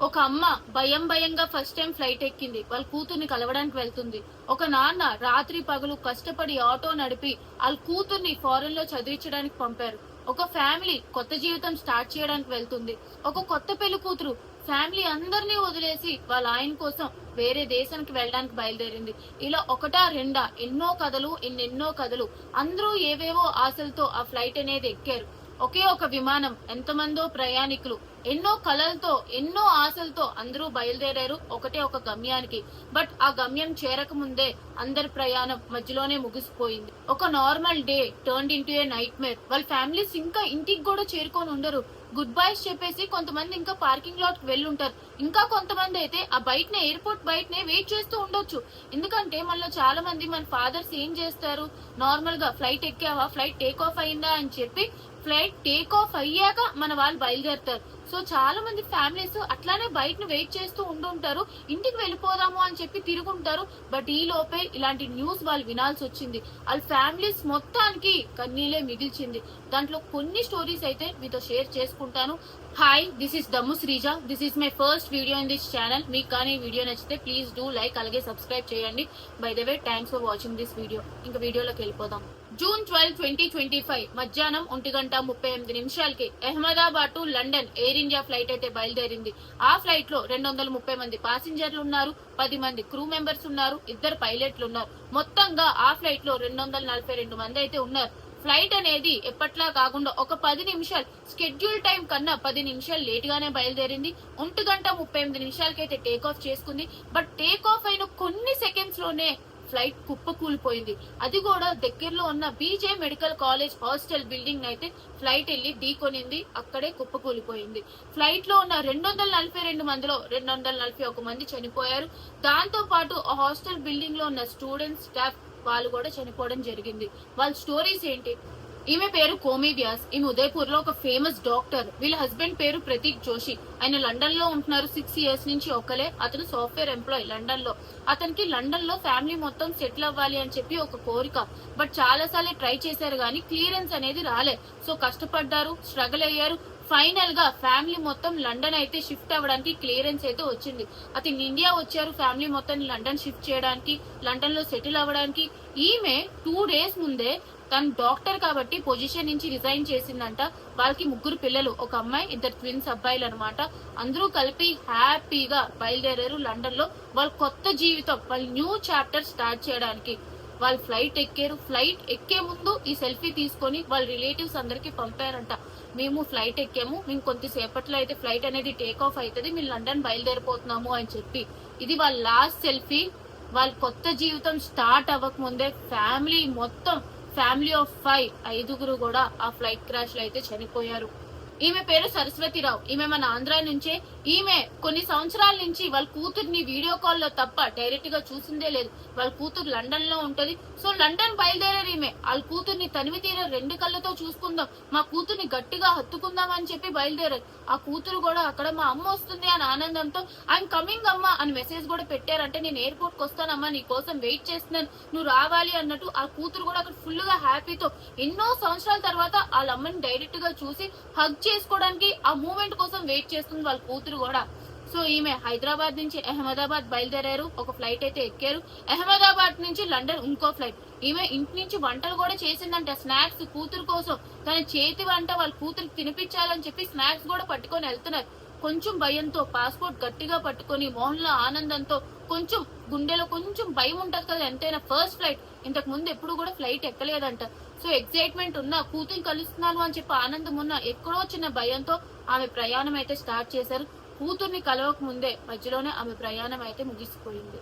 ఒక అమ్మ భయంగా ఫస్ట్ టైం ఫ్లైట్ ఎక్కింది. వాళ్ళ కూతుర్ని కలవడానికి వెళ్తుంది. ఒక నాన్న రాత్రి పగలు కష్టపడి ఆటో నడిపి వాళ్ళ కూతుర్ని ఫారెన్ లో చదివించడానికి పంపారు. ఒక ఫ్యామిలీ కొత్త జీవితం స్టార్ట్ చేయడానికి వెళ్తుంది. ఒక కొత్త పెళ్లి కూతురు ఫ్యామిలీ అందరినీ వదిలేసి వాళ్ళ ఆయన కోసం వేరే దేశానికి వెళ్ళడానికి బయలుదేరింది. ఇలా ఒకటా రెండా ఎన్నో కథలు, ఎన్నెన్నో కథలు. అందరూ ఏవేవో ఆశలతో ఆ ఫ్లైట్ అనేది ఎక్కారు. ఒకే ఒక విమానం, ఎంతమందో ప్రయాణికులు, ఎన్నో కలలతో, ఎన్నో ఆశలతో అందరూ బయలుదేరారు ఒకటే ఒక గమ్యానికి. బట్ ఆ గమ్యం చేరక ముందే అందరి ప్రయాణం మధ్యలోనే ముగిసిపోయింది. ఒక నార్మల్ డే టర్న్డ్ ఇంటూ ఏ నైట్ మేర్. వాళ్ళ ఫ్యామిలీస్ ఇంకా ఇంటికి కూడా చేరుకొని ఉండరు. గుడ్ బైస్ చెప్పేసి కొంతమంది ఇంకా పార్కింగ్ లాట్ కి వెళ్ళుంటారు. ఇంకా కొంతమంది అయితే ఆ బయటనే, ఎయిర్పోర్ట్ బయటనే వెయిట్ చేస్తూ ఉండొచ్చు. ఎందుకంటే మనలో చాలా మంది, మన ఫాదర్స్ ఏం చేస్తారు, నార్మల్ గా ఫ్లైట్ ఎక్కావా, ఫ్లైట్ టేక్ ఆఫ్ అయిందా అని చెప్పి ఫ్లైట్ టేక్ ఆఫ్ అయ్యాక మన వాళ్ళు బయలుదేరుతారు. సో చాలా మంది ఫ్యామిలీస్ అట్లానే బయటను వెయిట్ చేస్తూ ఉంటుంటారు. ఇంటికి వెళ్ళిపోదాము అని చెప్పి తిరుగుంటారు. బట్ ఈ లోపే ఇలాంటి న్యూస్ వాళ్ళు వినాల్సి వచ్చింది. వాళ్ళ ఫ్యామిలీస్ మొత్తానికి కన్నీలే మిగిల్చింది. దాంట్లో కొన్ని స్టోరీస్ అయితే మీతో షేర్ చేసుకుంటాను. హాయ్, దిస్ ఇస్ దమ్ము Sreeja. This is my first video in this channel. మీకు కానీ వీడియో నచ్చితే ప్లీజ్ డూ లైక్, అలాగే సబ్స్క్రైబ్ చేయండి. By the way, thanks for watching this video. ఇంకా వీడియోలోకి వెళ్ళిపోదాం. జూన్ 12, 2025 మధ్యాహ్నం 1:38 Ahmedabad to London air India flight అయితే బయలుదేరింది. ఆ ఫ్లైట్ లో 230 మంది ప్యాసింజర్లు ఉన్నారు, 10 మంది క్రూ మెంబర్స్ ఉన్నారు, 2 పైలట్లు ఉన్నారు. మొత్తంగా ఆ ఫ్లైట్ లో 242 మంది అయితే ఉన్నారు. ఫ్లైట్ అనేది ఎప్పట్లా కాకుండా ఒక 10 నిమిషాలు, స్కెడ్యూల్ టైం కన్నా 10 నిమిషాలు లేట్ గానే బయలుదేరింది. 1:38 అయితే టేక్ ఆఫ్ చేసుకుంది. బట్ టేక్ ఆఫ్ అయిన కొన్ని సెకండ్స్ లోనే ఫ్లైట్ కుప్పకూలిపోయింది. అది కూడా దగ్గరలో ఉన్న బీజే మెడికల్ కాలేజ్ హాస్టల్ బిల్డింగ్ అయితే ఫ్లైట్ వెళ్లి ఢీకొనింది. అక్కడే కుప్పకూలిపోయింది. ఫ్లైట్ లో ఉన్న 242 మందిలో 241 మంది చనిపోయారు. దాంతో పాటు ఆ హాస్టల్ బిల్డింగ్ లో ఉన్న స్టూడెంట్స్, స్టాఫ్ వాళ్ళు కూడా చనిపోవడం జరిగింది. వాళ్ళ స్టోరీస్ ఏంటి? ఈమె పేరు కోమి వ్యాస్. ఈమె ఉదయపూర్ లో ఒక ఫేమస్ డాక్టర్. వీళ్ళ హస్బెండ్ పేరు ప్రతీక్ జోషి. ఆయన లండన్ లో ఉంటున్నారు 6 ఇయర్స్ నుంచి ఒకలే. అతను సాఫ్ట్వేర్ ఎంప్లాయ్ లండన్ లో. అతనికి లండన్ లో ఫ్యామిలీ మొత్తం సెటిల్ అవ్వాలి అని చెప్పి ఒక కోరిక. బట్ చాలా సార్లు ట్రై చేశారు కానీ క్లియరెన్స్ అనేది రాలే. సో కష్టపడ్డారు, స్ట్రగుల్ అయ్యారు. ఫైనల్ గా ఫ్యామిలీ మొత్తం లండన్ అయితే షిఫ్ట్ అవ్వడానికి క్లియరెన్స్ అయితే వచ్చింది. అతను ఇండియా వచ్చారు ఫ్యామిలీ మొత్తం లండన్ షిఫ్ట్ చేయడానికి, లండన్ లో సెటిల్ అవ్వడానికి. ఈమె 2 డేస్ ముందే తను డాక్టర్ కాబట్టి పొజిషన్ నుంచి రిజైన్ చేసిందంట. వాళ్ళకి 3 పిల్లలు, ఒక అమ్మాయి, 2 ట్విన్స్ అబ్బాయిలు అనమాట. అందరూ కలిపి హ్యాపీగా బయలుదేరారు లండన్ లో వాళ్ళ కొత్త జీవితం, వాళ్ళ న్యూ చాప్టర్ స్టార్ట్ చేయడానికి. వాళ్ళు ఫ్లైట్ ఎక్కారు. ఫ్లైట్ ఎక్కే ముందు ఈ సెల్ఫీ తీసుకొని వాళ్ళ రిలేటివ్స్ అందరికి పంపారంట. మేము ఫ్లైట్ ఎక్కాము, మేము కొద్దిసేపట్లో అయితే ఫ్లైట్ అనేది టేక్ ఆఫ్ అవుతుంది, మేము లండన్ బయలుదేరిపోతున్నాము అని చెప్పి. ఇది వాళ్ళ లాస్ట్ సెల్ఫీ. వాళ్ళ కొత్త జీవితం స్టార్ట్ అవ్వక ముందే ఫ్యామిలీ మొత్తం, ఫ్యామిలీ ఆఫ్ 5 కూడా ఆ ఫ్లైట్ క్రాష్ లో అయితే చనిపోయారు. ఈమె పేరు సరస్వతిరావు. ఈమె మన ఆంధ్ర నుంచే. ఈమె కొన్ని సంవత్సరాల నుంచి వాళ్ళ కూతుర్ని వీడియో కాల్ లో తప్ప డైరెక్ట్ గా చూసిందే లేదు. వాళ్ళ కూతురు లండన్ లో ఉంటది. సో లండన్ బయలుదేరారు. ఈమె వాళ్ళ కూతుర్ని తనివి తీర 2 కళ్ళతో చూసుకుందాం, మా కూతుర్ని గట్టిగా హత్తుకుందాం అని చెప్పి బయలుదేరారు. ఆ కూతురు కూడా అక్కడ మా అమ్మ వస్తుంది అని ఆనందంతో ఐఎమ్ కమింగ్ అమ్మా అని మెసేజ్ కూడా పెట్టారంటే, నేను ఎయిర్పోర్ట్ కి వస్తానమ్మా, నీ కోసం వెయిట్ చేస్తున్నాను, నువ్వు రావాలి అన్నట్టు. ఆ కూతురు కూడా అక్కడ ఫుల్ గా హ్యాపీతో ఎన్నో సంవత్సరాల తర్వాత వాళ్ళ అమ్మని డైరెక్ట్ గా చూసి హగ్ చేసుకోవడానికి, ఆ మూమెంట్ కోసం వెయిట్ చేస్తుంది వాళ్ళ కూతురు కూడా. సో ఈమె హైదరాబాద్ నుంచి అహ్మదాబాద్ బయలుదేరారు. ఒక ఫ్లైట్ అయితే ఎక్కారు. అహ్మదాబాద్ నుంచి లండన్ ఇంకో ఫ్లైట్. ఈమె ఇంటి నుంచి వంటలు కూడా చేసిందంట, స్నాక్స్ కూతురు కోసం. తన చేతి వంట వాళ్ళ కూతురికి తినిపించాలని చెప్పి స్నాక్స్ కూడా పట్టుకొని వెళ్తున్నారు. కొంచెం భయంతో పాస్పోర్ట్ గట్టిగా పట్టుకొని, మోహన్లో ఆనందంతో, కొంచెం గుండెలో కొంచెం భయం ఉంటది కదా ఎంతైనా. ఫస్ట్ ఫ్లైట్, ఇంతకు ముందు ఎప్పుడు కూడా ఫ్లైట్ ఎక్కలేదంట. సో ఎక్సైట్మెంట్ ఉన్నా, కూతురు కలుస్తున్నాను అని చెప్పి ఆనందం ఉన్నా, ఎక్కడో చిన్న భయంతో ఆమె ప్రయాణం అయితే స్టార్ట్ చేశారు. కూతుర్ని కలవక ముందే మధ్యలోనే ఆమె ప్రయాణం అయితే ముగిసిపోయింది.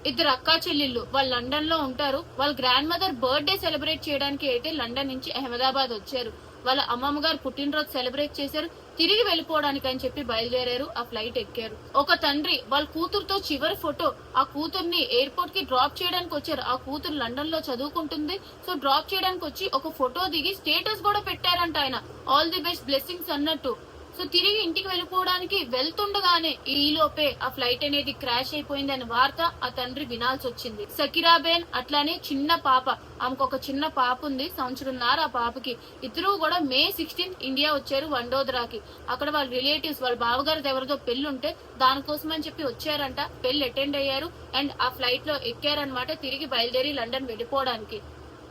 2 అక్కా చెల్లెళ్ళు వాళ్ళు లండన్ లో ఉంటారు. వాళ్ళ గ్రాండ్ మదర్ బర్త్డే సెలబ్రేట్ చేయడానికి అయితే లండన్ నుంచి అహ్మదాబాద్ వచ్చారు. వాళ్ళ అమ్మమ్మ గారు పుట్టినరోజు సెలబ్రేట్ చేశారు. తిరిగి వెళ్ళిపోవడానికి అని చెప్పి బయలుదేరారు. ఆ ఫ్లైట్ ఎక్కారు. ఒక తండ్రి వాళ్ళ కూతురుతో చివరి ఫోటో, ఆ కూతుర్ని ఎయిర్పోర్ట్ కి డ్రాప్ చేయడానికి వచ్చారు. ఆ కూతురు లండన్ లో చదువుకుంటుంది. సో డ్రాప్ చేయడానికి వచ్చి ఒక ఫోటో దిగి స్టేటస్ కూడా పెట్టారంట ఆయన, ఆల్ ది బెస్ట్ బ్లెస్సింగ్స్ అన్నట్టు. సో తిరిగి ఇంటికి వెళ్ళిపోవడానికి వెళ్తుండగానే ఈ లోపే ఆ ఫ్లైట్ అనేది క్రాష్ అయిపోయింది అనే వార్త ఆ తండ్రి వినాల్సి వచ్చింది. సకిరాబేన్ అట్లానే చిన్న పాప, ఆమెకు ఒక చిన్న పాప ఉంది, సంవత్సరంన్నర ఆ పాపకి. ఇద్దరు కూడా May 16 ఇండియా వచ్చారు వడోదరాకి. అక్కడ వాళ్ళ రిలేటివ్స్, వాళ్ళ బావగారిది ఎవరిదో పెళ్లి ఉంటే దానికోసం అని చెప్పి వచ్చారంట. పెళ్లి అటెండ్ అయ్యారు అండ్ ఆ ఫ్లైట్ లో ఎక్కారనమాట. తిరిగి బయలుదేరి లండన్ వెళ్ళిపోవడానికి.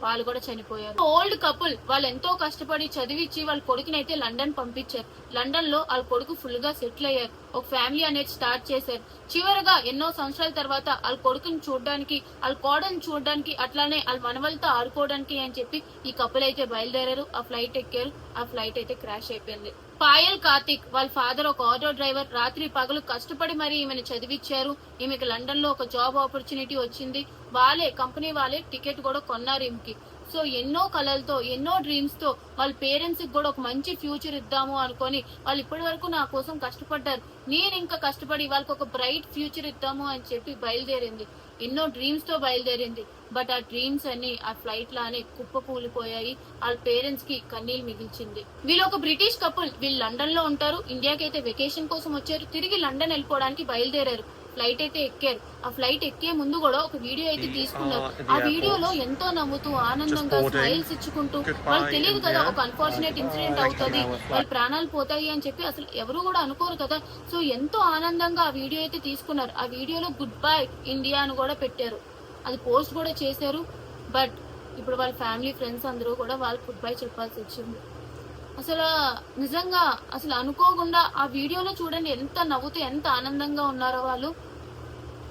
వాళ్ళు కూడా చనిపోయారు. ఓల్డ్ కపుల్, వాళ్ళు ఎంతో కష్టపడి చదివించి వాళ్ళ కొడుకుని అయితే లండన్ పంపించారు. లండన్ లో వాళ్ళ కొడుకు ఫుల్ గా సెటిల్ అయ్యారు. ఒక ఫ్యామిలీ అనేది స్టార్ట్ చేశారు. చివరగా ఎన్నో సంవత్సరాల తర్వాత వాళ్ళ కొడుకుని చూడడానికి, వాళ్ళ కోడని చూడడానికి, అట్లానే వాళ్ళ మనవలతో ఆడుకోవడానికి అని చెప్పి ఈ కపుల్ అయితే బయలుదేరారు. ఆ ఫ్లైట్ ఎక్కారు. ఆ ఫ్లైట్ అయితే క్రాష్ అయిపోయింది. పాయల్ కార్తిక్ వాళ్ళ ఫాదర్ ఒక ఆటో డ్రైవర్. రాత్రి పగలు కష్టపడి మరి ఈమెను చదివించారు. ఈమెకి లండన్ లో ఒక జాబ్ ఆపర్చునిటీ వచ్చింది. వాళ్ళే కంపెనీ వాళ్ళే టికెట్ కూడా కొన్నారు ఈమెకి. సో ఎన్నో కలలతో, ఎన్నో డ్రీమ్స్ తో వాళ్ళ పేరెంట్స్ కి కూడా ఒక మంచి ఫ్యూచర్ ఇద్దాము అనుకొని వాళ్ళు ఇప్పటి వరకు నా కోసం కష్టపడ్డారు. నేను ఇంకా కష్టపడి వాళ్ళకి ఒక బ్రైట్ ఫ్యూచర్ ఇద్దాము అని చెప్పి బయలుదేరింది. ఎన్నో డ్రీమ్స్ తో బయలుదేరింది. బట్ ఆ డ్రీమ్స్ అన్ని ఆ ఫ్లైట్ లానే కుప్ప కూలిపోయాయి. వాళ్ళ పేరెంట్స్ కి కన్నీళ్ళు మిగిల్చింది. వీళ్ళు ఒక బ్రిటిష్ కపుల్. వీళ్ళు లండన్ లో ఉంటారు. ఇండియాకి అయితే వెకేషన్ కోసం వచ్చారు. తిరిగి లండన్ వెళ్ళిపోవడానికి బయలుదేరారు. ఫ్లైట్ అయితే ఎక్కారు. ఆ ఫ్లైట్ ఎక్కే ముందు కూడా ఒక వీడియో అయితే తీసుకున్నారు. ఆ వీడియోలో ఎంతో నవ్వుతూ, ఆనందంగా స్మైల్స్ ఇచ్చుకుంటూ, వాళ్ళకి తెలియదు కదా ఒక అన్ఫార్చునేట్ ఇన్సిడెంట్ అవుతుంది, వాళ్ళ ప్రాణాలు పోతాయి అని చెప్పి అసలు ఎవరు కూడా అనుకోరు కదా. సో ఎంతో ఆనందంగా ఆ వీడియో అయితే తీసుకున్నారు. ఆ వీడియోలో గుడ్ బై ఇండియా అని కూడా పెట్టారు. అది పోస్ట్ కూడా చేశారు. బట్ ఇప్పుడు వాళ్ళ ఫ్యామిలీ ఫ్రెండ్స్ అందరూ కూడా వాళ్ళకి గుడ్ బై చెప్పాల్సి వచ్చింది. అసలు నిజంగా అసలు అనుకోకుండా ఆ వీడియోలో చూడండి ఎంత నవ్వుతూ ఎంత ఆనందంగా ఉన్నారో వాళ్ళు.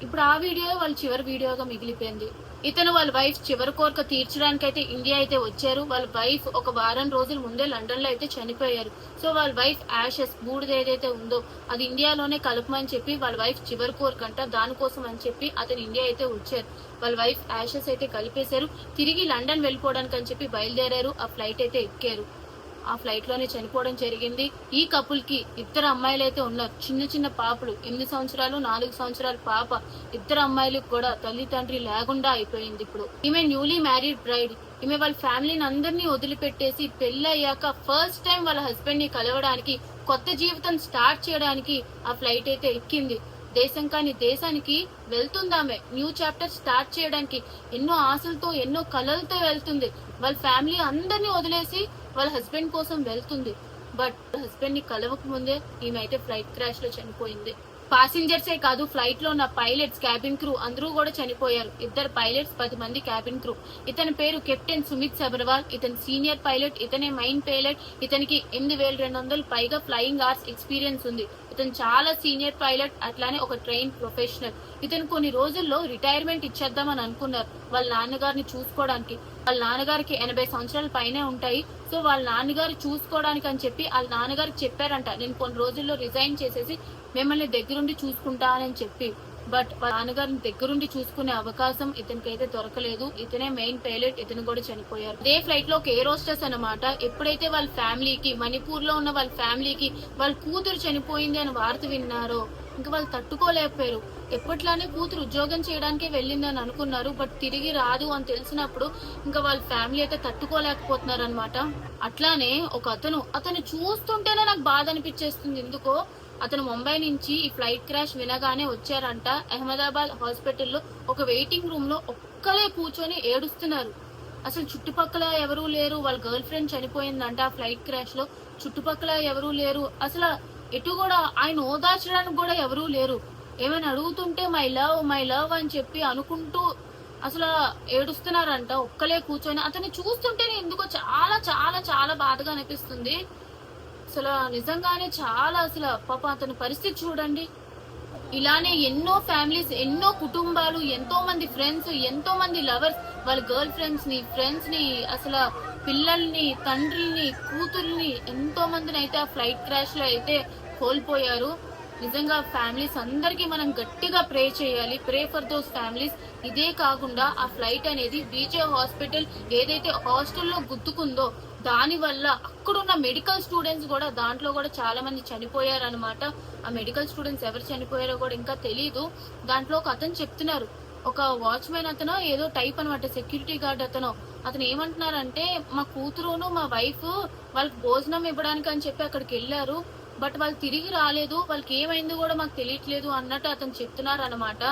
ఇప్పుడు ఆ వీడియో వాళ్ళ చివరి వీడియోగా మిగిలిపోయింది. ఇతను వాళ్ళ వైఫ్ చివరి కోరిక తీర్చడానికి అయితే ఇండియా అయితే వచ్చారు. వాళ్ళ వైఫ్ ఒక వారం రోజుల ముందే లండన్ లో అయితే చనిపోయారు. సో వాళ్ళ వైఫ్ యాషెస్, బూడిద ఏదైతే ఉందో అది ఇండియాలోనే కలపమని చెప్పి వాళ్ళ వైఫ్ చివరి కోరిక అంట. దానికోసం అని చెప్పి అతను ఇండియా అయితే వచ్చారు. వాళ్ళ వైఫ్ యాషెస్ అయితే కలిపేశారు. తిరిగి లండన్ వెళ్ళిపోవడానికి అని చెప్పి బయలుదేరారు. ఆ ఫ్లైట్ అయితే ఎక్కారు. ఆ ఫ్లైట్ లోనే చనిపోవడం జరిగింది. ఈ కపుల్ కి ఇద్దరు అమ్మాయిలు అయితే ఉన్నారు. చిన్న చిన్న పాపలు, 8 సంవత్సరాలు 4 సంవత్సరాల పాప. ఇద్దరు అమ్మాయిలకు కూడా తల్లి తండ్రి లేకుండా అయిపోయింది. ఇప్పుడు ఈమె న్యూలీ మ్యారీడ్ బ్రైడ్. ఈమె వాళ్ళ ఫ్యామిలీని అందరినీ వదిలిపెట్టేసి పెళ్లి అయ్యాక ఫస్ట్ టైం వాళ్ళ హస్బెండ్ ని కలవడానికి, కొత్త జీవితం స్టార్ట్ చేయడానికి ఆ ఫ్లైట్ అయితే ఎక్కింది. దేశం కాని దేశానికి వెళ్తుందామె. న్యూ చాప్టర్ స్టార్ట్ చేయడానికి ఎన్నో ఆశలతో, ఎన్నో కలలతో వెళ్తుంది. వాళ్ళ ఫ్యామిలీ అందరినీ వదిలేసి వాళ్ళ హస్బెండ్ కోసం వెళ్తుంది. బట్ హస్బెండ్ ని కలవక ముందే ఈమె అయితే ఫ్లైట్ క్రాష్ లో చనిపోయింది. పాసింజర్సే కాదు, ఫ్లైట్ లో ఉన్న పైలట్స్, క్యాబిన్ క్రూ అందరూ కూడా చనిపోయారు. ఇద్దరు పైలట్స్, 10 మంది క్యాబిన్ క్రూ. ఇతని పేరు కెప్టెన్ సుమిత్ సబర్వాల్. ఇతని సీనియర్ పైలట్, ఇతనే మైన్ పైలట్. ఇతనికి 8200 పైగా ఫ్లయింగ్ అవర్స్ ఎక్స్పీరియన్స్ ఉంది. ఇతను చాలా సీనియర్ పైలట్, అట్లానే ఒక ట్రైన్ ప్రొఫెషనల్. ఇతను కొన్ని రోజుల్లో రిటైర్మెంట్ ఇచ్చేద్దామని అనుకున్నారు వాళ్ళ నాన్నగారిని చూసుకోవడానికి. వాళ్ళ నాన్నగారికి 80 సంవత్సరాల పైనే ఉంటాయి. సో వాళ్ళ నాన్నగారు చూసుకోవడానికి అని చెప్పి వాళ్ళ నాన్నగారికి చెప్పారంట, నేను కొన్ని రోజుల్లో రిజైన్ చేసేసి మిమ్మల్ని దగ్గరుండి చూసుకుంటానని చెప్పి. బట్ వాళ్ళ నాన్నగారిని దగ్గరుండి చూసుకునే అవకాశం ఇతనికైతే దొరకలేదు. ఇతనే మెయిన్ పైలట్. ఇతను కూడా చనిపోయారు. అదే ఫ్లైట్ లో ఒక ఎయిర్ హోస్టెస్ అన్నమాట. ఎప్పుడైతే వాళ్ళ ఫ్యామిలీకి, మణిపూర్ లో ఉన్న వాళ్ళ ఫ్యామిలీకి వాళ్ళ కూతురు చనిపోయింది అని వార్త విన్నారో ఇంకా వాళ్ళు తట్టుకోలేకపోయారు. ఎప్పట్లానే కూతురు ఉద్యోగం చేయడానికే వెళ్ళిందని అనుకున్నారు. బట్ తిరిగి రాదు అని తెలిసినప్పుడు ఇంకా వాళ్ళ ఫ్యామిలీ అయితే తట్టుకోలేకపోతున్నారు అనమాట. అట్లానే ఒక అతను చూస్తుంటేనే నాకు బాధ అనిపించేస్తుంది ఎందుకో. అతను ముంబై నుంచి ఈ ఫ్లైట్ క్రాష్ వినగానే వచ్చారంట. అహ్మదాబాద్ హాస్పిటల్లో ఒక వెయిటింగ్ రూమ్ లో ఒక్కలే కూర్చొని ఏడుస్తున్నారు. అసలు చుట్టుపక్కల ఎవరూ లేరు. వాళ్ళ గర్ల్ ఫ్రెండ్ చనిపోయిందంట ఆ ఫ్లైట్ క్రాష్ లో. చుట్టుపక్కల ఎవరూ లేరు. అసలు ఎటు కూడా ఆయన ఓదార్చడానికి కూడా ఎవరూ లేరు. ఏమైనా అడుగుతుంటే మై లవ్ అని చెప్పి అనుకుంటూ అసలు ఏడుస్తున్నారంట ఒక్కలే కూర్చొని. అతన్ని చూస్తుంటేనే ఎందుకో చాలా చాలా చాలా బాధగా అనిపిస్తుంది. అసలు నిజంగానే చాలా అసలు పాప అతని పరిస్థితి చూడండి. ఇలానే ఎన్నో ఫ్యామిలీస్, ఎన్నో కుటుంబాలు, ఎంతో మంది ఫ్రెండ్స్, ఎంతో మంది లవర్స్ వాళ్ళ గర్ల్ ఫ్రెండ్స్ ని అసలు పిల్లల్ని, తండ్రిని, కూతుర్ని ఎంతో మందిని అయితే ఆ ఫ్లైట్ క్రాష్ లో అయితే కోల్పోయారు. నిజంగా ఫ్యామిలీస్ అందరికి మనం గట్టిగా ప్రే చేయాలి. Pray for those families. ఇదే కాకుండా ఆ ఫ్లైట్ అనేది బీజే హాస్పిటల్ ఏదైతే హాస్టల్లో గుద్దుకుందో దాని వల్ల అక్కడున్న మెడికల్ స్టూడెంట్స్ కూడా దాంట్లో కూడా చాలా మంది చనిపోయారు అనమాట. ఆ మెడికల్ స్టూడెంట్స్ ఎవరు చనిపోయారో కూడా ఇంకా తెలీదు. దాంట్లో ఒక అతను చెప్తున్నారు, ఒక వాచ్మెన్ అతను ఏదో టైప్ అనమాట, సెక్యూరిటీ గార్డ్ అతను ఏమంటున్నారంటే మా కూతురును మా వైఫ్ వాళ్ళకి భోజనం ఇవ్వడానికి అని చెప్పి అక్కడికి వెళ్ళారు. బట్ వాళ్ళు తిరిగి రాలేదు, వాళ్ళకి ఏమైందో కూడా మాకు తెలియట్లేదు అన్నట్టు అతను చెప్తున్నారు అనమాట.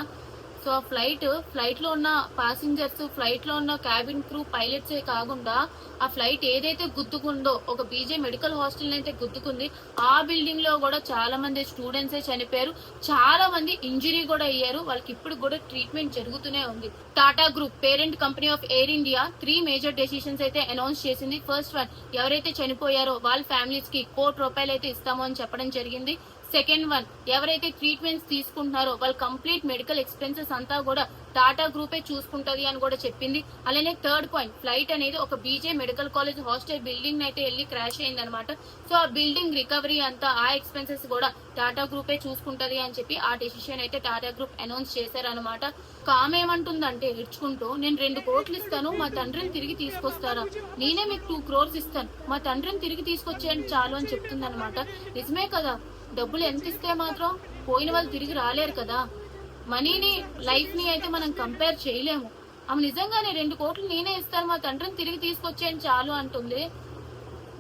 సో ఆ ఫ్లైట్ లో ఉన్న ప్యాసింజర్స్, ఫ్లైట్ లో ఉన్న క్యాబిన్ క్రూ, పైలట్సే కాకుండా ఆ ఫ్లైట్ ఏదైతే గుద్దుకుందో, ఒక బీజే మెడికల్ హాస్టల్ అయితే గుద్దుకుంది, ఆ బిల్డింగ్ లో కూడా చాలా మంది స్టూడెంట్సే చనిపోయారు, చాలా మంది ఇంజరీ కూడా అయ్యారు. వాళ్ళకి ఇప్పుడు కూడా ట్రీట్మెంట్ జరుగుతూనే ఉంది. Tata group parent company of air India 3 major decisions అయితే అనౌన్స్ చేసింది. ఫస్ట్ వన్, ఎవరైతే చనిపోయారో వాళ్ళ ఫ్యామిలీస్ కి ₹1,00,00,000 అయితే ఇస్తాము అని చెప్పడం జరిగింది. సెకండ్ వన్, ఎవరైతే ట్రీట్మెంట్స్ తీసుకుంటున్నారో వాళ్ళ కంప్లీట్ మెడికల్ ఎక్స్పెన్సెస్ అంతా కూడా టాటా గ్రూపే చూసుకుంటది అని కూడా చెప్పింది. అలానే థర్డ్ పాయింట్, ఫ్లైట్ అనేది ఒక బీజే మెడికల్ కాలేజ్ హాస్టల్ బిల్డింగ్ అయితే వెళ్ళి క్రాష్ అయింది అనమాట. సో ఆ బిల్డింగ్ రికవరీ అంతా, ఆ ఎక్స్పెన్సెస్ కూడా టాటా గ్రూపే చూసుకుంటది అని చెప్పి ఆ డెసిషన్ అయితే టాటా గ్రూప్ అనౌన్స్ చేశారనమాట. కామ్ ఏమంటుందంటే ఇచ్చుకుంటూ, నేను 2 కోట్లు ఇస్తాను, మా తండ్రిని తిరిగి తీసుకొస్తారా, నేనే మీకు 2 crores ఇస్తాను, మా తండ్రిని తిరిగి తీసుకొచ్చేయండి చాలు అని చెప్తుంది అనమాట. నిజమే కదా, డబ్బులు ఎంత ఇస్తే మాత్రం పోయిన వాళ్ళు తిరిగి రాలేరు కదా. మనీని, లైఫ్ ని అయితే మనం కంపేర్ చేయలేము. ఆమె నిజంగానే 2 కోట్లు నేనే ఇస్తాను, మా తండ్రిని తిరిగి తీసుకొచ్చేయండి చాలు అంటుంది.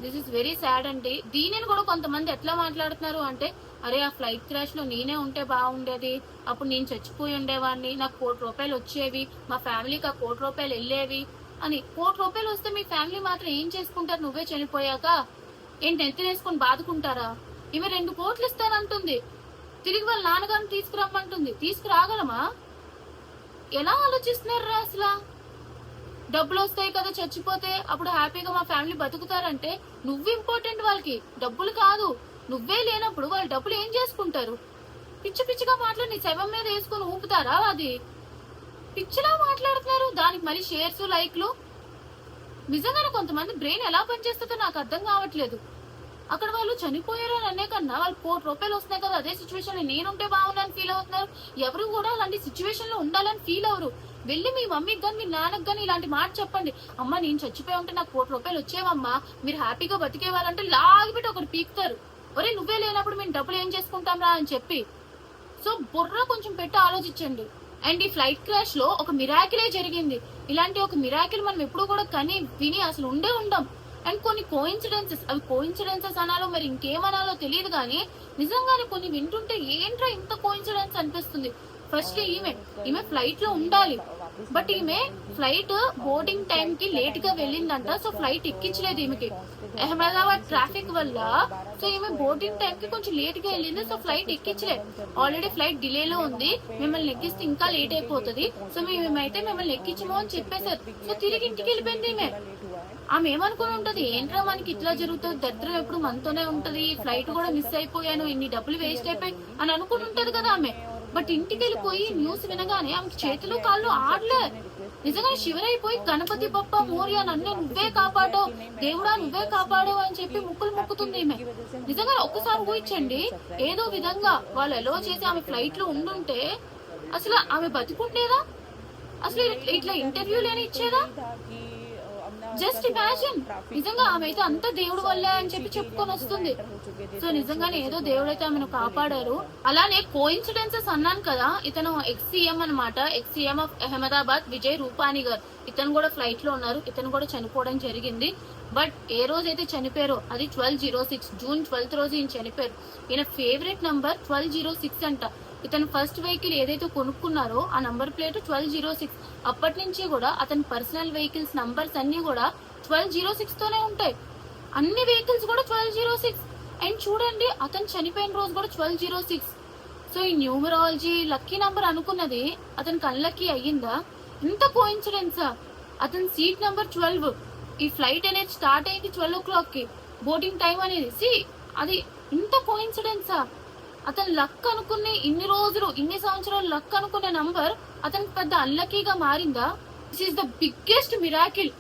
దిస్ ఇస్ వెరీ సాడ్ అండి. దీనిని కూడా కొంతమంది ఎట్లా మాట్లాడుతున్నారు అంటే, అరే ఆ ఫ్లైట్ క్రాష్ లో నేనే ఉంటే బాగుండేది, అప్పుడు నేను చచ్చిపోయి ఉండేవాడిని, నాకు ₹1,00,00,000 వచ్చేవి, మా ఫ్యామిలీకి ఆ ₹1,00,00,000 వెళ్ళేవి అని. ₹1,00,00,000 వస్తే మీ ఫ్యామిలీ మాత్రం ఏం చేసుకుంటారు నువ్వే చనిపోయాక? ఏంటి నెత్తినేసుకొని బాదుకుంటారా? ఈమె 2 కోట్లు ఇస్తానంటుంది, తిరిగి వాళ్ళ నాన్నగారిని తీసుకురమ్మంటుంది. తీసుకురాగలమా? ఎలా ఆలోచిస్తున్నారు అసలు? డబ్బులు వస్తాయి కదా చచ్చిపోతే, అప్పుడు హ్యాపీగా మా ఫ్యామిలీ బతుకుతారంటే నువ్వు ఇంపార్టెంట్ వాళ్ళకి, డబ్బులు కాదు. నువ్వే లేనప్పుడు వాళ్ళు డబ్బులు ఏం చేసుకుంటారు? పిచ్చి పిచ్చిగా మాట్లాడి నీ శవం మీద వేసుకొని ఊపుతారా? అది పిచ్చిలా మాట్లాడుతున్నారు. దానికి మరి షేర్స్, లైక్లు. నిజంగానే కొంతమంది బ్రెయిన్ ఎలా పనిచేస్తుందో నాకు అర్థం కావట్లేదు. అక్కడ వాళ్ళు చనిపోయారు అని అనే కన్నా వాళ్ళు ₹1,00,00,000 వస్తున్నాయి కదా, అదే సిచ్యువేషన్ లో నేనుంటే బాగుందని ఫీల్ అవుతున్నారు. ఎవరు కూడా అలాంటి సిచ్యువేషన్ లో ఉండాలని ఫీల్ అవరు. వెళ్ళి మీ మమ్మీకి కానీ మీ నాన్నకి కానీ ఇలాంటి మాట చెప్పండి, అమ్మ నేను చచ్చిపోయి ఉంటే నాకు ₹1,00,00,000 వచ్చేవమ్మా, మీరు హ్యాపీగా బతికేవాళ్ళంటే లాగిపెట్టి ఒకటి పీకుతారు. ఒరే నువ్వే లేనప్పుడు మేము డబ్బులు ఏం చేసుకుంటాం రా అని చెప్పి. సో బుర్ర కొంచెం పెట్టి ఆలోచించండి. అండ్ ఈ ఫ్లైట్ క్రాష్ లో ఒక మిరాకిలే జరిగింది. ఇలాంటి ఒక మిరాకిల్ మనం ఎప్పుడు కూడా కని విని అసలు ఉండం. అండ్ కొన్ని కోఇన్సిడెన్సెస్, అవి కోఇన్సిడెన్సెస్ అనాలో మరి ఇంకేమనాలో తెలియదు కానీ నిజంగానే కొన్ని వింటుంటే ఏంట్రా ఇంత కోఇన్సిడెన్స్ అనిపిస్తుంది. ఫస్ట్ ఈమె ఫ్లైట్ లో ఉండాలి, బట్ ఈమె ఫ్లైట్ బోర్డింగ్ టైం కి లేట్ గా వెళ్ళిందంట. సో ఫ్లైట్ ఎక్కించలేదు ఈమెకి అహ్మదాబాద్ ట్రాఫిక్ వల్ల. సో ఈమె బోర్డింగ్ టైం కి కొంచెం లేట్ గా వెళ్ళింది, సో ఫ్లైట్ ఎక్కించలేదు. ఆల్రెడీ ఫ్లైట్ డిలేలో ఉంది, మిమ్మల్ని ఎక్కిస్తే ఇంకా లేట్ అయిపోతుంది, సో మేమైతే మిమ్మల్ని ఎక్కించము అని చెప్పేశారు. సో తిరిగి ఇంటికి వెళ్ళిపోయింది ఈమె. ఆమె ఏమనుకుని ఉంటది, ఏంట్రా మనకి ఇట్లా జరుగుతుంది, దరిద్రం ఎప్పుడు మనతోనే ఉంటది, ఫ్లైట్ కూడా మిస్ అయిపోయాను, ఇన్ని డబ్బులు వేస్ట్ అయిపోయి అని అనుకుని ఉంటది కదా ఆమె. బట్ ఇంటికి వెళ్ళిపోయి న్యూస్ వినగానే ఆమె చేతులు కాళ్ళు ఆడలే. నిజంగా శివరైపోయి గణపతి బప్ప మోరియా నన్ను నువ్వే కాపాడో, దేవుడా నువ్వే కాపాడో అని చెప్పి ముక్కులు మొక్కుతుంది ఈమె. నిజంగా ఒక్కసారి ఊహించండి, ఏదో విధంగా వాళ్ళు ఎలో చేసి ఆమె ఫ్లైట్ లో ఉండుంటే అసలు ఆమె బతికుంటేదా, అసలు ఇట్లా ఇంటర్వ్యూలేని ఇచ్చేదా? Just imagine. నిజంగా ఆమె అయితే అంత దేవుడు వల్లే అని చెప్పి చెప్పుకొని వస్తుంది. సో నిజంగానే ఏదో దేవుడైతే ఆమెను కాపాడారు. అలానే కోఇన్సిడెన్సెస్ అన్నాను కదా, ఇతను ఎక్స్ సీఎం అనమాట, ex CM of Ahmedabad Vijay Rupani గారు. ఇతను కూడా ఫ్లైట్ లో ఉన్నారు, ఇతను కూడా చనిపోవడం జరిగింది. బట్ ఏ రోజైతే చనిపోయారో అది 1206 జూన్ 12 రోజు ఈయన చనిపోయారు. ఈయన ఫేవరెట్ నంబర్ 1206 అంట. ఇతను ఫస్ట్ వెహికల్ ఏదైతే కొనుక్కున్నారో ఆ నంబర్ ప్లేట్ 1206. అప్పటి నుంచి కూడా అతని పర్సనల్ వెహికల్స్ నంబర్స్ అన్ని కూడా 1206 తోనే ఉంటాయి. అన్ని వెహికల్స్ కూడా 1206. అండ్ చూడండి అతను చనిపోయిన రోజు కూడా 1206. సో ఈ న్యూమరాలజీ లక్కీ నంబర్ అనుకున్నది అతనికి అన్లక్కీ అయ్యిందా? ఇంత కోఇన్సిడెన్సా? అతని సీట్ నంబర్ 12. ఈ ఫ్లైట్ అనేది స్టార్ట్ అయింది 12 o'clock కి, బోర్డింగ్ టైం అనేది అది ఇంత కోఇన్సిడెన్సా? అతను లక్ అనుకునే ఇన్ని రోజులు, ఇన్ని సంవత్సరాలు లక్ అనుకునే నంబర్ అతనికి పెద్ద అన్లక్కీగా మారిందా? This is the biggest miracle.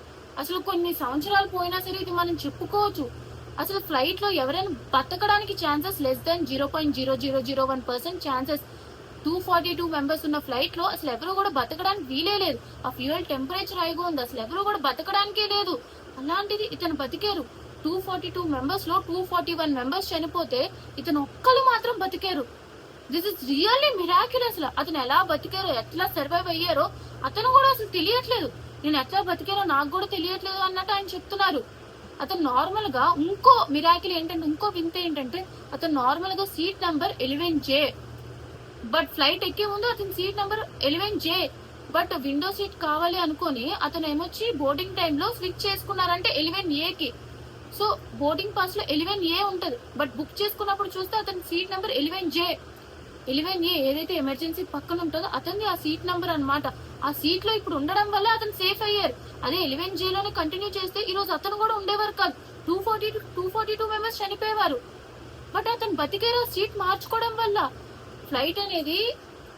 అసలు కొన్ని సంవత్సరాలు పోయినా సరే ఇది మనం చెప్పుకోవచ్చు. అసలు ఫ్లైట్ లో ఎవరైనా బతకడానికి chances less than 0.0001% chances. 242 members ఉన్న ఫ్లైట్ లో అసలు ఎవరు కూడా బతకడానికి వీలే లేదు. ఆ ఫ్యూయల్ టెంపరేచర్ హైగా ఉంది, అసలు ఎవరు కూడా బతకడానికే లేదు. అలాంటిది ఇతను బతికారు. 242 మెంబర్స్ లో 241 మెంబర్స్ చనిపోతే ఇతను ఒక్కరు మాత్రం బతికారు. This is really miracle. అసలు అతను ఎలా బతికారో, ఎట్లా సర్వైవ్ అయ్యారో అతను కూడా అసలు తెలియట్లేదు. నేను ఎట్లా బతికారో నాకు కూడా తెలియట్లేదు అన్నట్టు ఆయన చెప్తున్నారు. అతను నార్మల్ గా ఇంకో మిరాకిల్ ఏంటంటే, ఇంకో వింత ఏంటంటే అతను నార్మల్ గా seat number 11J, but flight ఎక్కే ముందు అతని seat number 11J, but window seat కావాలి అనుకుని అతను ఏమొచ్చి బోర్డింగ్ టైమ్ లో స్విచ్ చేసుకున్నారంటే 11A కి. సో బోర్డింగ్ పాస్ లో 11A ఉంటది, బట్ బుక్ చేసుకున్నప్పుడు చూస్తే అతని సీట్ నంబర్ 11J. 11A ఏదైతే ఎమర్జెన్సీ పక్కన ఉంటుందో అతన్ని ఆ సీట్ నంబర్ అన్నమాట. ఆ సీట్ లో ఇప్పుడు ఉండడం వల్ల అతను సేఫ్ అయ్యారు. అదే 11J లోనే కంటిన్యూ చేస్తే ఈ రోజు అతను కూడా ఉండేవారు కాదు. 242 మెంబర్స్ చనిపోయేవారు. బట్ అతను బతికేరా సీట్ మార్చుకోవడం వల్ల. ఫ్లైట్ అనేది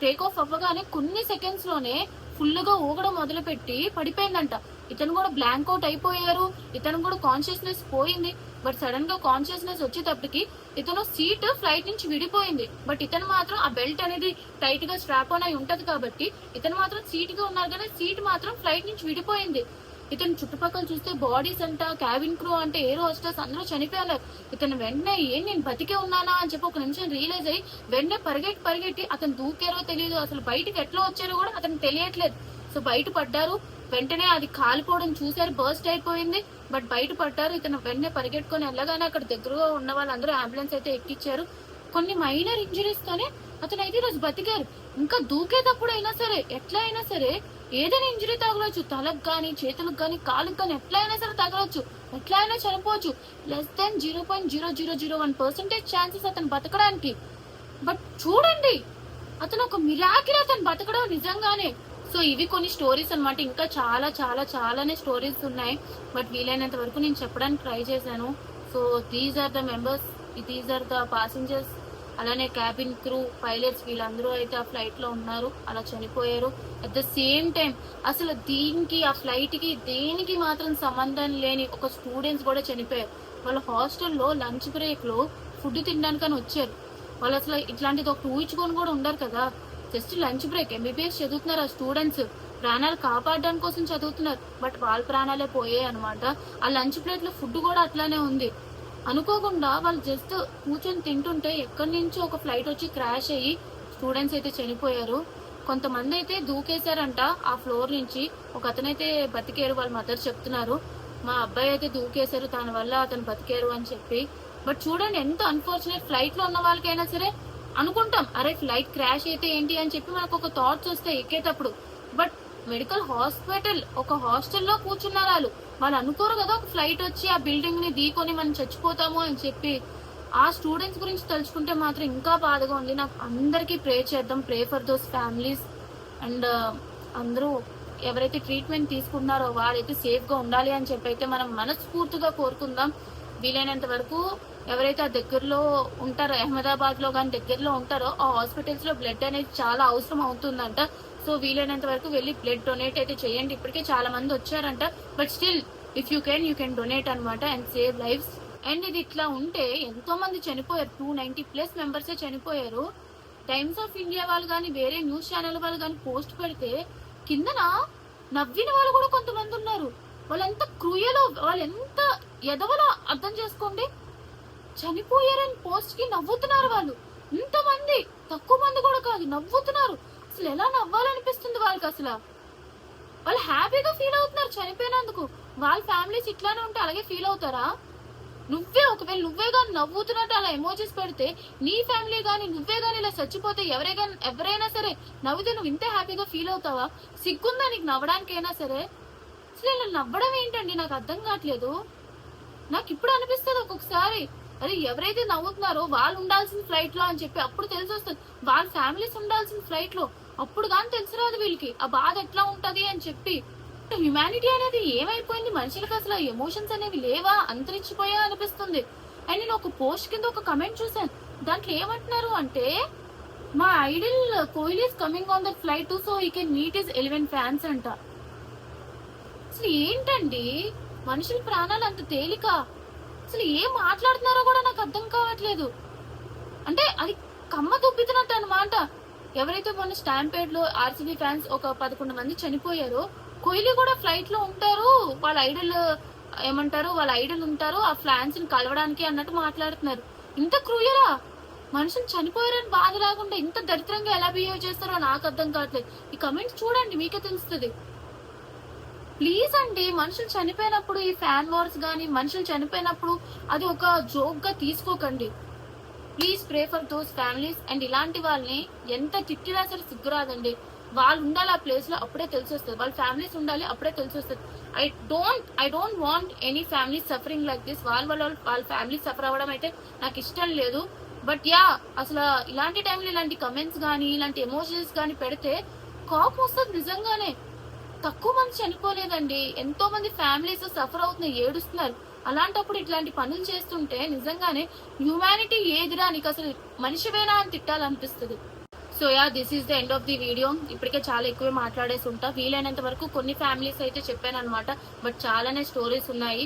టేక్ ఆఫ్ అవ్వగానే కొన్ని సెకండ్స్ లోనే ఫుల్ గా ఊగడం మొదలు పెట్టి పడిపోయిందంట. ఇతను కూడా బ్లాంక్ అవుట్ అయిపోయారు. ఇతను కూడా కాన్షియస్నెస్ పోయింది. బట్ సడన్ గా కాన్షియస్నెస్ వచ్చేటప్పటికి ఇతను సీట్ ఫ్లైట్ నుంచి విడిపోయింది. బట్ ఇతను మాత్రం ఆ బెల్ట్ అనేది టైట్ గా స్ట్రాప్ ఆన్ అయి ఉంటది కాబట్టి ఇతను మాత్రం సీట్ గా ఉన్నారు, కానీ సీట్ మాత్రం ఫ్లైట్ నుంచి విడిపోయింది. ఇతను చుట్టుపక్కల చూస్తే బాడీస్ అంట, క్యాబిన్ క్రూ అంటే, ఎయిర్ హోస్టెస్ అందరూ చనిపోయారు. ఇతను వెంటనే నేను బతికే ఉన్నానా అని చెప్పి ఒక నిమిషం రియలైజ్ అయ్యి వెంటనే పరిగెట్టి అతను దూకారో తెలియదు, అసలు బయటకు ఎట్లా వచ్చారో కూడా అతను తెలియట్లేదు. సో బయట పడ్డారు. వెంటనే అది కాలిపోవడం చూసారు, బర్స్ట్ అయిపోయింది. బట్ బయట పడ్డారు. ఇతను వెంటనే పరిగెట్టుకొని వెళ్ళగానే అక్కడ దగ్గరగా ఉన్న వాళ్ళందరూ అంబులెన్స్ అయితే ఎక్కించారు. కొన్ని మైనర్ ఇంజరీస్ తోనే అతను అయితే ఈరోజు బతికారు. ఇంకా దూకేటప్పుడు అయినా సరే, ఎట్లా అయినా సరే ఏదైనా ఇంజరీ తగలొచ్చు, తలకు గానీ, చేతులకు గానీ, కాలుకు గానీ, ఎట్లా అయినా సరే తగలొచ్చు, ఎట్లా అయినా చనిపోవచ్చు. లెస్ దెన్ 0.0001% ఛాన్సెస్ అతను బతకడానికి. బట్ చూడండి, అతను ఒక మిరాకిల్, అతను బతకడం నిజంగానే. సో ఇవి కొన్ని స్టోరీస్ అన్నమాట. ఇంకా చాలా చాలా చాలానే స్టోరీస్ ఉన్నాయి. బట్ వీలైనంత వరకు నేను చెప్పడానికి ట్రై చేశాను. So these are the members, these are the passengers. అలానే క్యాబిన్ క్రూ, పైలట్స్, వీళ్ళందరూ అయితే ఆ ఫ్లైట్ లో ఉన్నారు, అలా చనిపోయారు. అట్ ద సేమ్ టైం అసలు దీనికి ఆ ఫ్లైట్ కి దేనికి మాత్రం సంబంధం లేని ఒక స్టూడెంట్స్ కూడా చనిపోయారు. వాళ్ళ హాస్టల్లో లంచ్ బ్రేక్ లో ఫుడ్ తినడానికని వచ్చారు. వాళ్ళు అసలు ఇట్లాంటిది ఒక ఊహించుకొని కూడా ఉండరు కదా. జస్ట్ లంచ్ బ్రేక్, ఎంబీబీఎస్ చదువుతున్నారు ఆ స్టూడెంట్స్, ప్రాణాలు కాపాడడానికి కోసం చదువుతున్నారు. బట్ వాళ్ళ ప్రాణాలే పోయాయి అనమాట. ఆ లంచ్ ప్లేట్ లో ఫుడ్ కూడా అట్లానే ఉంది. అనుకోకుండా వాళ్ళు జస్ట్ కూర్చొని తింటుంటే ఎక్కడి నుంచో ఒక ఫ్లైట్ వచ్చి క్రాష్ అయ్యి స్టూడెంట్స్ అయితే చనిపోయారు. కొంతమంది అయితే దూకేశారంట ఆ ఫ్లోర్ నుంచి. ఒక అతనైతే బతికారు, వాళ్ళ మదర్ చెప్తున్నారు. మా అబ్బాయి అయితే దూకేశారు, దాని వల్ల అతను బతికారు అని చెప్పి. బట్ చూడండి ఎంత అన్ఫార్చునేట్. ఫ్లైట్ లో ఉన్న వాళ్ళకైనా సరే అనుకుంటాం, అరే ఫ్లైట్ క్రాష్ అయితే ఏంటి అని చెప్పి మనకు ఒక థాట్స్ వస్తాయి ఎక్కేటప్పుడు. బట్ మెడికల్ హాస్పిటల్, ఒక హాస్టల్లో కూర్చున్నారు వాళ్ళు అనుకోరు కదా ఒక ఫ్లైట్ వచ్చి ఆ బిల్డింగ్ ని ఢీకొని మనం చచ్చిపోతాము అని చెప్పి. ఆ స్టూడెంట్స్ గురించి తలుచుకుంటే మాత్రం ఇంకా బాధగా ఉంది నాకు. అందరికీ ప్రే చేద్దాం, pray for those families. And అందరూ ఎవరైతే ట్రీట్మెంట్ తీసుకున్నారో వాళ్ళైతే సేఫ్ గా ఉండాలి అని చెప్పి అయితే మనం మనస్ఫూర్తిగా కోరుకుందాం. వీలైనంత వరకు ఎవరైతే ఆ దగ్గరలో ఉంటారో, అహ్మదాబాద్ లో కానీ దగ్గరలో ఉంటారో, ఆ హాస్పిటల్స్ లో బ్లడ్ అనేది చాలా అవసరం అవుతుందంట. సో వీలైనంత వరకు వెళ్ళి బ్లడ్ డొనేట్ అయితే చేయండి. ఇప్పటికే చాలా మంది వచ్చారంట. But still if you can donate అనమాట అండ్ సేవ్ లైఫ్స్. అండ్ ఇది ఇట్లా ఉంటే ఎంతో మంది చనిపోయారు, 290+ మెంబర్సే చనిపోయారు. టైమ్స్ ఆఫ్ ఇండియా వాళ్ళు కానీ, వేరే న్యూస్ ఛానల్ వాళ్ళు కానీ పోస్ట్ పెడితే కిందన నవ్విన వాళ్ళు కూడా కొంతమంది ఉన్నారు. వాళ్ళు ఎంత క్రూయలో, వాళ్ళు ఎంత ఎదవలో అర్థం చేసుకోండి. చనిపోయారని పోస్ట్ కి నవ్వుతున్నారు వాళ్ళు. ఇంతమంది, తక్కువ మంది కూడా కాదు, నవ్వుతున్నారు. అసలు ఎలా నవ్వాలనిపిస్తుంది వాళ్ళకి. అసలు వాళ్ళు హ్యాపీగా ఫీల్ అవుతున్నారు చనిపోయినందుకు. వాళ్ళ ఫ్యామిలీస్ ఇట్లానే ఉంటే అలాగే ఫీల్ అవుతారా? ఒకవేళ నువ్వే గాని నవ్వుతున్నట్టు అలా ఎమోజీస్ పెడితే, నీ ఫ్యామిలీ గానీ నువ్వే గానీ ఇలా చచ్చిపోతే ఎవరైనా సరే నవ్వితే నువ్వు ఇంత హ్యాపీగా ఫీల్ అవుతావా? సిగ్గుందా నీకు నవ్వడానికైనా సరే? అసలు ఇలా నవ్వడం ఏంటండి నాకు అర్థం కావట్లేదు. నాకు ఇప్పుడు అనిపిస్తుంది ఒక్కొక్కసారి, అరే ఎవరైతే నవ్వుతున్నారో వాళ్ళు ఉండాల్సిన ఫ్లైట్ లో అని చెప్పి అప్పుడు తెలిసి వస్తుంది. వాళ్ళ ఫ్యామిలీస్ ఉండాల్సిన ఫ్లైట్ లో అప్పుడు కానీ తెలిసి రాదు వీళ్ళకి ఆ బాధ ఎట్లా ఉంటది అని చెప్పి. హ్యుమానిటీ అనేది ఏమైపోయింది? మనుషులకు అసలు ఎమోషన్స్ అనేవి లేవా, అంతరించిపోయా అనిపిస్తుంది. అండ్ నేను ఒక పోస్ట్ కింద ఒక కమెంట్ చూసాను. దాంట్లో ఏమంటున్నారు అంటే, మా Idol Kohli is coming on the flight so he can meet his 11 fans అంట. అసలు ఏంటండి, మనుషుల ప్రాణాలు అంత తేలిక? అసలు ఏం మాట్లాడుతున్నారో కూడా నాకు అర్థం కావట్లేదు. అంటే అది కమ్మ దుబ్బితున్నట్టు అనమాట. ఎవరైతే మొన్న స్టాంపేడ్ లో ఆర్సీబీ ఫ్యాన్స్ ఒక 11 మంది చనిపోయారో, కోహ్లీ కూడా ఫ్లైట్ లో ఉంటారు, వాళ్ళ ఐడల్ ఉంటారు ఆ ఫ్యాన్స్ ని కలవడానికి అన్నట్టు మాట్లాడుతున్నారు. ఇంత క్రూయలా? మనుషులు చనిపోయారని బాధ లేకుండా ఇంత దరిద్రంగా ఎలా బిహేవ్ చేస్తారో నాకు అర్థం కావట్లేదు. ఈ కమెంట్స్ చూడండి, మీకే తెలుస్తుంది. ప్లీజ్ అండి, మనుషులు చనిపోయినప్పుడు ఈ ఫ్యాన్ వార్స్ గానీ, మనుషులు చనిపోయినప్పుడు అది ఒక జోక్ గా తీసుకోకండి. Please pray for those families. And ఇలాంటి వాళ్ళని ఎంత తిట్టినా సరే సిగ్గురాదండి. వాళ్ళు ఉండాలి ఆ ప్లేస్ లో, అప్పుడే తెలిసొస్తుంది. వాళ్ళ ఫ్యామిలీస్ ఉండాలి, అప్పుడే తెలిసొస్తుంది. I don't want any family suffering like this. వాళ్ళ ఫ్యామిలీ సఫర్ అవ్వడం అయితే నాకు ఇష్టం లేదు. బట్ యా, అసలు ఇలాంటి టైంలో ఇలాంటి కమెంట్స్ కానీ, ఇలాంటి ఎమోషన్స్ కానీ పెడితే కోపం వస్తుంది నిజంగానే. తక్కువ మంది చనిపోలేదండి, ఎంతో మంది ఫ్యామిలీస్ సఫర్ అవుతున్నాయి, ఏడుస్తున్నారు. అలాంటప్పుడు ఇట్లాంటి పనులు చేస్తుంటే నిజంగానే హ్యూమానిటీ ఏదిరా, నీకు అసలు మనిషివేనా అని తిట్టాలనిపిస్తుంది. So yeah, this is the end of the video. ఇప్పటికే చాలా ఎక్కువే మాట్లాడేసి ఉంటా. వీలైనంత వరకు కొన్ని ఫ్యామిలీస్ అయితే చెప్పాను అనమాట. బట్ చాలానే స్టోరీస్ ఉన్నాయి,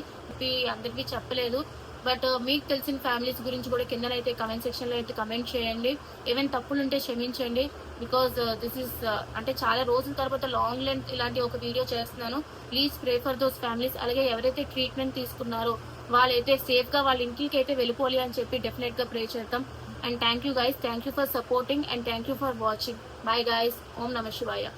అందరికీ చెప్పలేదు. బట్ మీకు తెలిసిన ఫ్యామిలీస్ గురించి కూడా కిందనైతే కమెంట్ సెక్షన్ లో అయితే కమెంట్ చేయండి. ఏమైనా తప్పులు ఉంటే క్షమించండి. బికాస్ దిస్ ఇస్ అంటే చాలా రోజుల తర్వాత లాంగ్ లెంత్ ఇలాంటి ఒక వీడియో చేస్తున్నాను. Please pray for those families. అలాగే ఎవరైతే ట్రీట్మెంట్ తీసుకున్నారో వాళ్ళైతే సేఫ్ గా వాళ్ళ ఇంటికి అయితే వెళ్ళిపోవాలి అని చెప్పి డెఫినెట్ గా ప్రే చేద్దాం. And thank you guys, thank you for supporting and thank you for watching. Bye guys. Om Namah Shivaya.